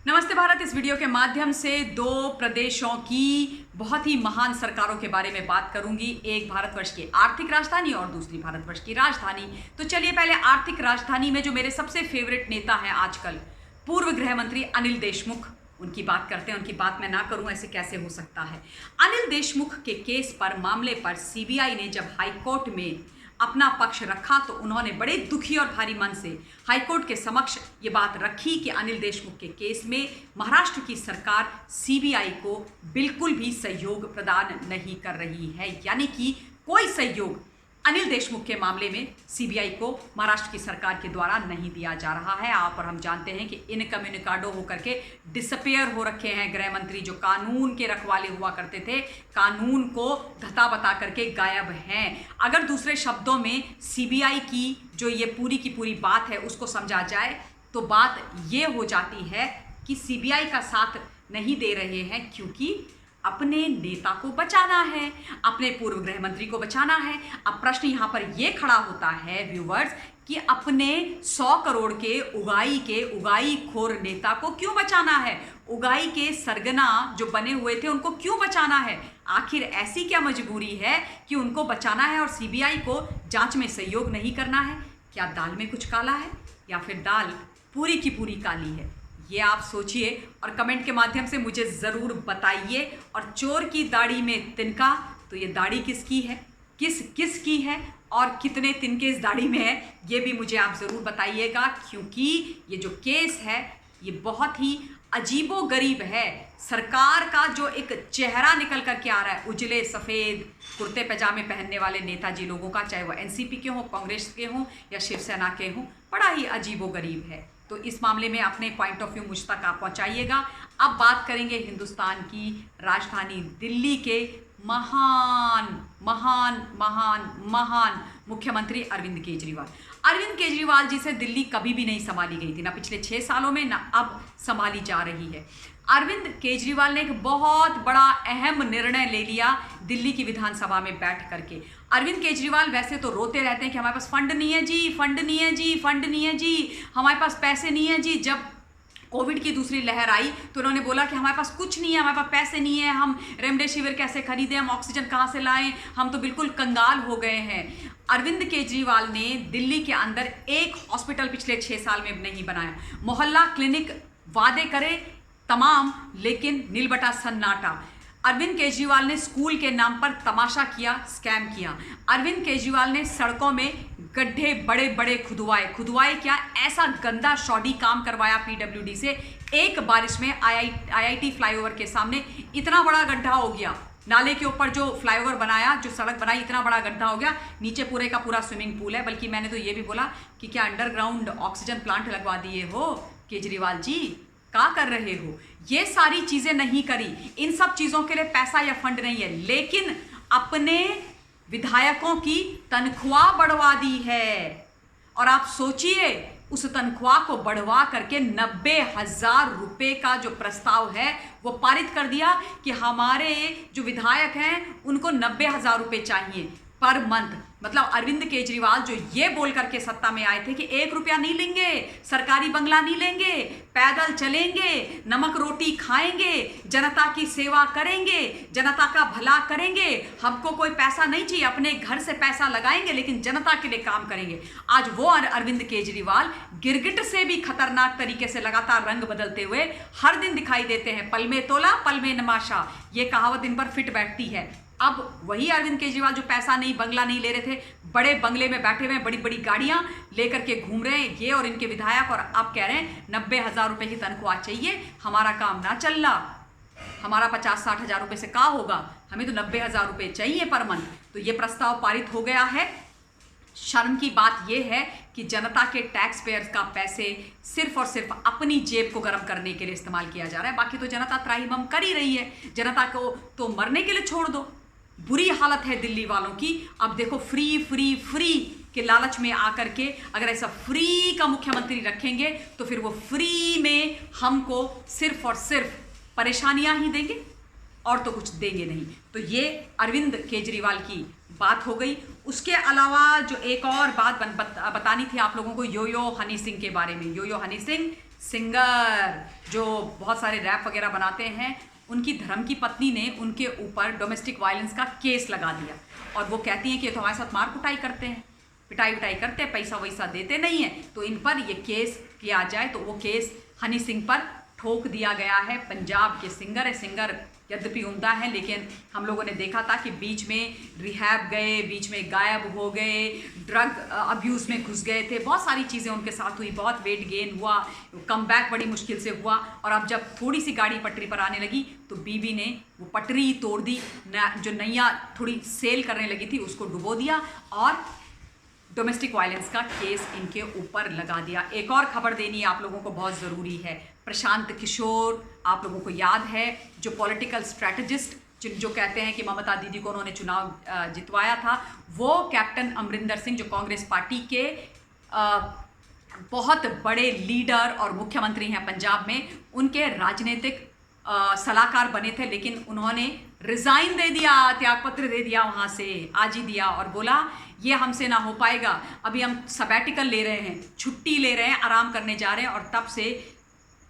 नमस्ते भारत। इस वीडियो के माध्यम से दो प्रदेशों की बहुत ही महान सरकारों के बारे में बात करूंगी। एक भारतवर्ष की आर्थिक राजधानी और दूसरी भारतवर्ष की राजधानी। तो चलिए पहले आर्थिक राजधानी में जो मेरे सबसे फेवरेट नेता हैं आजकल, पूर्व गृह मंत्री अनिल देशमुख, उनकी बात करते हैं। उनकी बात मैं ना करूं ऐसे कैसे हो सकता है। अनिल देशमुख के केस पर, मामले पर सीबीआई ने जब हाईकोर्ट में अपना पक्ष रखा तो उन्होंने बड़े दुखी और भारी मन से हाईकोर्ट के समक्ष ये बात रखी कि अनिल देशमुख के केस में महाराष्ट्र की सरकार सीबीआई को बिल्कुल भी सहयोग प्रदान नहीं कर रही है। यानी कि कोई सहयोग अनिल देशमुख के मामले में सीबीआई को महाराष्ट्र की सरकार के द्वारा नहीं दिया जा रहा है। आप और हम जानते हैं कि इनकम्युनिकाडो होकर के डिसअपेयर हो रखे हैं गृह मंत्री, जो कानून के रखवाले हुआ करते थे, कानून को धता बता करके गायब हैं। अगर दूसरे शब्दों में सीबीआई की जो ये पूरी की पूरी बात है उसको समझा जाए तो बात ये हो जाती है कि सीबीआई का साथ नहीं दे रहे हैं क्योंकि अपने नेता को बचाना है, अपने पूर्व गृह मंत्री को बचाना है। अब प्रश्न यहाँ पर यह खड़ा होता है व्यूवर्स कि अपने 100 करोड़ के उगाई खोर नेता को क्यों बचाना है? उगाई के सरगना जो बने हुए थे उनको क्यों बचाना है? आखिर ऐसी क्या मजबूरी है कि उनको बचाना है और सीबीआई को जांच में सहयोग नहीं करना है? क्या दाल में कुछ काला है या फिर दाल पूरी की पूरी काली है? ये आप सोचिए और कमेंट के माध्यम से मुझे ज़रूर बताइए। और चोर की दाढ़ी में तिनका, तो ये दाढ़ी किसकी है, किसकी है और कितने तिनके इस दाढ़ी में है, ये भी मुझे आप ज़रूर बताइएगा। क्योंकि ये जो केस है ये बहुत ही अजीबोगरीब है। सरकार का जो एक चेहरा निकल करके आ रहा है, उजले सफ़ेद कुर्ते पैजामे पहनने वाले नेताजी लोगों का, चाहे वो एनसीपी के हों, कांग्रेस के हों या शिवसेना के हों, बड़ा ही अजीबोगरीब है। तो इस मामले में अपने पॉइंट ऑफ व्यू मुझ तक आप पहुंचाइएगा। अब बात करेंगे हिंदुस्तान की राजधानी दिल्ली के महान महान महान महान मुख्यमंत्री अरविंद केजरीवाल। अरविंद केजरीवाल जी से दिल्ली कभी भी नहीं संभाली गई थी, ना पिछले 6 सालों में, ना अब संभाली जा रही है। अरविंद केजरीवाल ने एक बहुत बड़ा अहम निर्णय ले लिया दिल्ली की विधानसभा में बैठ करके। अरविंद केजरीवाल वैसे तो रोते रहते हैं कि हमारे पास फंड नहीं है जी, फंड नहीं है जी, फंड नहीं है जी, हमारे पास पैसे नहीं है जी। जब कोविड की दूसरी लहर आई तो उन्होंने बोला कि हमारे पास कुछ नहीं है, हमारे पास पैसे नहीं है, हम रेमडेसिविर कैसे खरीदें, हम ऑक्सीजन कहाँ से लाएं, हम तो बिल्कुल कंगाल हो गए हैं। अरविंद केजरीवाल ने दिल्ली के अंदर एक हॉस्पिटल पिछले 6 साल में नहीं बनाया। मोहल्ला क्लिनिक वादे करे तमाम, लेकिन नीलबटा सन्नाटा। अरविंद केजरीवाल ने स्कूल के नाम पर तमाशा किया, स्कैम किया। अरविंद केजरीवाल ने सड़कों में गड्ढे बड़े बड़े खुदवाए क्या, ऐसा गंदा शॉडी काम करवाया पीडब्ल्यूडी से। एक बारिश में आईआईटी फ्लाईओवर के सामने इतना बड़ा गड्ढा हो गया, नाले के ऊपर जो फ्लाईओवर बनाया, जो सड़क बनाई, इतना बड़ा गड्ढा हो गया, नीचे पूरे का पूरा स्विमिंग पूल है। बल्कि मैंने तो ये भी बोला कि क्या अंडरग्राउंड ऑक्सीजन प्लांट लगवा दिए हो केजरीवाल जी, क्या कर रहे हो? ये सारी चीजें नहीं करी। इन सब चीजों के लिए पैसा या फंड नहीं है, लेकिन अपने विधायकों की तनख्वाह बढ़वा दी है। और आप सोचिए, उस तनख्वाह को बढ़वा करके 90,000 रुपए का जो प्रस्ताव है वो पारित कर दिया कि हमारे जो विधायक हैं उनको 90,000 रुपए चाहिए पर मंथ। मतलब अरविंद केजरीवाल जो ये बोल करके सत्ता में आए थे कि 1 रुपया नहीं लेंगे, सरकारी बंगला नहीं लेंगे, पैदल चलेंगे, नमक रोटी खाएंगे, जनता की सेवा करेंगे, जनता का भला करेंगे, हमको कोई पैसा नहीं चाहिए, अपने घर से पैसा लगाएंगे लेकिन जनता के लिए काम करेंगे। आज वो अरविंद केजरीवाल गिरगिट से भी खतरनाक तरीके से लगातार रंग बदलते हुए हर दिन दिखाई देते हैं। पल में तोला पल में नमाशा, ये कहावत दिन भर फिट बैठती है। अब वही अरविंद केजरीवाल जो पैसा नहीं, बंगला नहीं ले रहे थे, बड़े बंगले में बैठे हुए हैं, बड़ी बड़ी गाड़ियां लेकर के घूम रहे हैं, ये और इनके विधायक, और अब कह रहे हैं 90,000 रुपए की तनख्वाह चाहिए, हमारा काम ना चल रहा, हमारा 50-60 हजार रुपए से क्या होगा, हमें तो 90,000 रुपए चाहिए पर मंथ। तो ये प्रस्ताव पारित हो गया है। शर्म की बात यह है कि जनता के टैक्स पेयर्स का पैसे सिर्फ और सिर्फ अपनी जेब को गर्म करने के लिए इस्तेमाल किया जा रहा है। बाकी तो जनता त्राहिमाम कर ही रही है, जनता को तो मरने के लिए छोड़ दो। बुरी हालत है दिल्ली वालों की। अब देखो, फ्री फ्री फ्री के लालच में आकर के अगर ऐसा फ्री का मुख्यमंत्री रखेंगे तो फिर वो फ्री में हमको सिर्फ और सिर्फ परेशानियां ही देंगे और तो कुछ देंगे नहीं। तो ये अरविंद केजरीवाल की बात हो गई। उसके अलावा जो एक और बात बतानी थी आप लोगों को, यो यो हनी सिंह के बारे में। यो यो हनी सिंह सिंगर जो बहुत सारे रैप वगैरह बनाते हैं, उनकी धर्म की पत्नी ने उनके ऊपर डोमेस्टिक वायलेंस का केस लगा दिया और वो कहती हैं कि ये तो हमारे साथ मार कुटाई करते हैं, पिटाई विटाई करते हैं, पैसा वैसा देते नहीं हैं, तो इन पर ये केस किया जाए। तो वो केस हनी सिंह पर ठोक दिया गया है। पंजाब के सिंगर है, सिंगर यद्यपि उम्दा है, लेकिन हम लोगों ने देखा था कि बीच में रिहैब गए, बीच में गायब हो गए, ड्रग अब्यूज़ में घुस गए थे, बहुत सारी चीज़ें उनके साथ हुई, बहुत वेट गेन हुआ, कम बैक बड़ी मुश्किल से हुआ। और अब जब थोड़ी सी गाड़ी पटरी पर आने लगी तो बीबी ने वो पटरी तोड़ दी, जो नैया थोड़ी सेल करने लगी थी उसको डुबो दिया और डोमेस्टिक वायलेंस का केस इनके ऊपर लगा दिया। एक और खबर देनी आप लोगों को बहुत ज़रूरी है। प्रशांत किशोर, आप लोगों को याद है, जो पॉलिटिकल स्ट्रैटेजिस्ट जो कहते हैं कि ममता दीदी को उन्होंने चुनाव जितवाया था, वो कैप्टन अमरिंदर सिंह जो कांग्रेस पार्टी के बहुत बड़े लीडर और मुख्यमंत्री हैं पंजाब में, उनके राजनीतिक सलाहकार बने थे, लेकिन उन्होंने रिज़ाइन दे दिया, त्यागपत्र दे दिया, वहाँ से आज ही दिया और बोला ये हमसे ना हो पाएगा, अभी हम सबैटिकल ले रहे हैं, छुट्टी ले रहे हैं, आराम करने जा रहे हैं। और तब से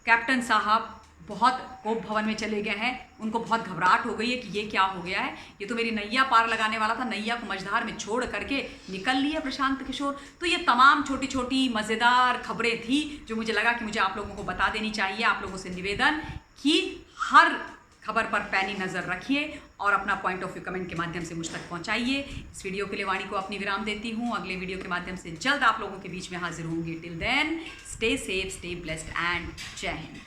कैप्टन साहब बहुत कोप भवन में चले गए हैं, उनको बहुत घबराहट हो गई है कि ये क्या हो गया है, ये तो मेरी नैया पार लगाने वाला था, नैया को मझधार में छोड़ करके निकल लिया प्रशांत किशोर। तो ये तमाम छोटी छोटी मज़ेदार खबरें थी जो मुझे लगा कि मुझे आप लोगों को बता देनी चाहिए। आप लोगों से निवेदन कि हर खबर पर पैनी नज़र रखिए और अपना पॉइंट ऑफ व्यू कमेंट के माध्यम से मुझ तक पहुंचाइए। इस वीडियो के लिए वाणी को अपनी विराम देती हूं। अगले वीडियो के माध्यम से जल्द आप लोगों के बीच में हाजिर होंगे। Till then stay safe, stay blessed and Jai Hind.